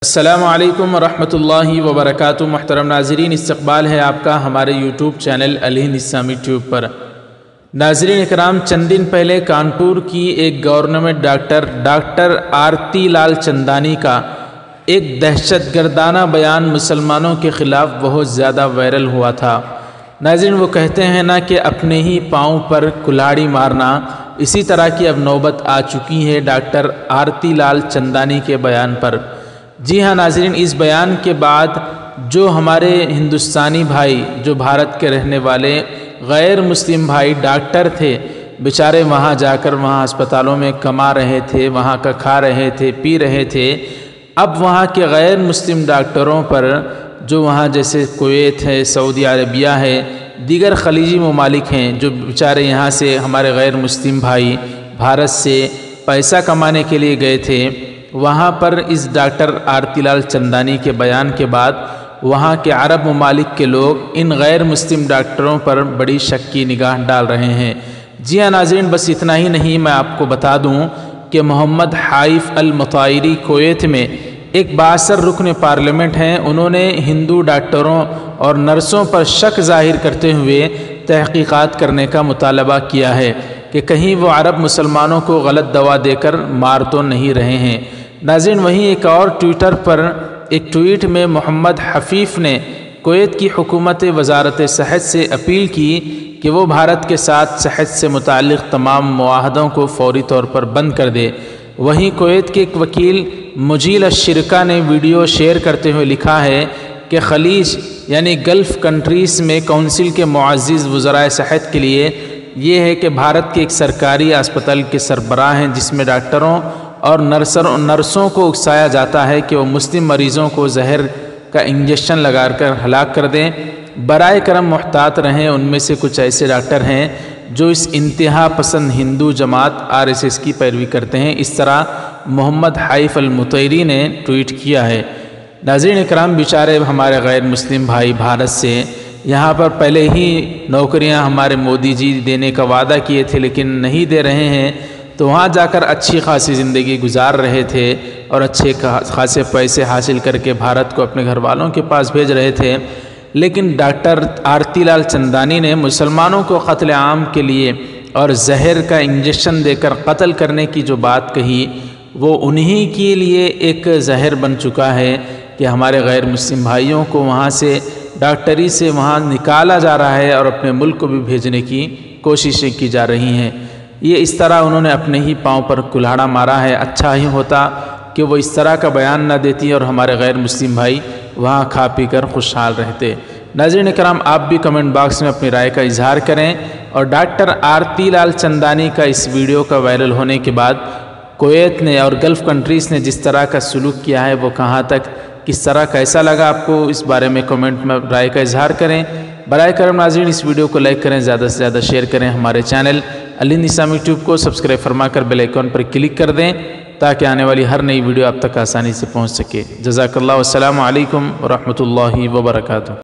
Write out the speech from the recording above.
السلام علیکم ورحمۃ اللہ وبرکاتہ۔ محترم ناظرین، استقبال ہے آپ کا ہمارے یوٹیوب چینل الہند اسلامی ٹیوب پر۔ ناظرین اکرام، چند دن پہلے کانپور کی ایک گورنمنٹ ڈاکٹر آرتی لال چندانی کا ایک دہشت گردانہ بیان مسلمانوں کے خلاف بہت زیادہ وائرل ہوا تھا۔ ناظرین، وہ کہتے ہیں نا کہ اپنے ہی پاؤں پر کلاڑی مارنا، اسی طرح کی اب نوبت آ چکی ہے ڈاکٹر آرتی لال چندانی کے بیان پر۔ جی ہاں ناظرین، اس بیان کے بعد جو ہمارے ہندوستانی بھائی، جو بھارت کے رہنے والے غیر مسلم بھائی ڈاکٹر تھے، بیچارے وہاں جا کر وہاں اسپتالوں میں کما رہے تھے، وہاں کا کھا رہے تھے، پی رہے تھے، اب وہاں کے غیر مسلم ڈاکٹروں پر، جو وہاں جیسے کویت ہے، سعودی عربیہ ہے، دیگر خلیجی ممالک ہیں، جو بیچارے یہاں سے ہمارے غیر مسلم بھائی بھارت سے پیسہ کمانے کے لیے گئے تھے، وہاں پر اس ڈاکٹر آرتی لال چندانی کے بیان کے بعد وہاں کے عرب ممالک کے لوگ ان غیر مسلم ڈاکٹروں پر بڑی شک کی نگاہ ڈال رہے ہیں۔ جی ہاں ناظرین، بس اتنا ہی نہیں، میں آپ کو بتا دوں کہ محمد حائف المطائری کویت میں ایک بااثر رکن پارلیمنٹ ہیں، انہوں نے ہندو ڈاکٹروں اور نرسوں پر شک ظاہر کرتے ہوئے تحقیقات کرنے کا مطالبہ کیا ہے کہ کہیں وہ عرب مسلمانوں کو غلط دوا دے کر مار تو نہیں رہے ہیں۔ ناظرین، وہیں ایک اور ٹویٹر پر ایک ٹویٹ میں محمد حفیف نے کویت کی حکومت وزارت صحت سے اپیل کی کہ وہ بھارت کے ساتھ صحت سے متعلق تمام معاہدوں کو فوری طور پر بند کر دے۔ وہیں کویت کے ایک وکیل مجیل الشرکا نے ویڈیو شیئر کرتے ہوئے لکھا ہے کہ خلیج یعنی گلف کنٹریز میں کونسل کے معزز وزرائے صحت کے لیے یہ ہے کہ بھارت کے ایک سرکاری اسپتال کے سربراہ ہیں، جس میں ڈاکٹروں اور نرسوں کو اکسایا جاتا ہے کہ وہ مسلم مریضوں کو زہر کا انجیکشن لگا کر ہلاک کر دیں۔ برائے کرم محتاط رہیں، ان میں سے کچھ ایسے ڈاکٹر ہیں جو اس انتہا پسند ہندو جماعت RSS کی پیروی کرتے ہیں۔ اس طرح محمد حائف المطائری نے ٹویٹ کیا ہے۔ ناظرین اکرام، بیچارے ہمارے غیر مسلم بھائی بھارت سے یہاں پر پہلے ہی نوکریاں ہمارے مودی جی دینے کا وعدہ کیے تھے لیکن نہیں دے رہے ہیں، تو وہاں جا کر اچھی خاصی زندگی گزار رہے تھے اور اچھے خاصے پیسے حاصل کر کے بھارت کو اپنے گھر والوں کے پاس بھیج رہے تھے، لیکن ڈاکٹر آرتی لال چندانی نے مسلمانوں کو قتل عام کے لیے اور زہر کا انجیکشن دے کر قتل کرنے کی جو بات کہی، وہ انہی کے لیے ایک زہر بن چکا ہے کہ ہمارے غیر مسلم بھائیوں کو وہاں سے ڈاکٹری سے وہاں نکالا جا رہا ہے اور اپنے ملک کو بھی بھیجنے کی کوششیں کی جا رہی ہیں۔ یہ اس طرح انہوں نے اپنے ہی پاؤں پر کلاڑا مارا ہے۔ اچھا ہی ہوتا کہ وہ اس طرح کا بیان نہ دیتی اور ہمارے غیر مسلم بھائی وہاں کھا پی کر خوشحال رہتے۔ ناظرین اکرام، آپ بھی کمنٹ باکس میں اپنی رائے کا اظہار کریں، اور ڈاکٹر آرتی لال چندانی کا اس ویڈیو کا وائرل ہونے کے بعد کویت نے اور گلف کنٹریز نے جس طرح کا سلوک کیا ہے، وہ کہاں تک کس طرح کیسا لگا آپ کو، اس بارے میں کمنٹ میں رائے کا اظہار کریں۔ برائے کرم ناظرین، اس ویڈیو کو لائک کریں، زیادہ سے زیادہ شیئر کریں، ہمارے چینل الہند اسلامی ٹیوب کو سبسکرائب فرما کر بیل آئیکن پر کلک کر دیں تاکہ آنے والی ہر نئی ویڈیو آپ تک آسانی سے پہنچ سکے۔ جزاک اللہ، والسلام علیکم ورحمۃ اللہ وبرکاتہ۔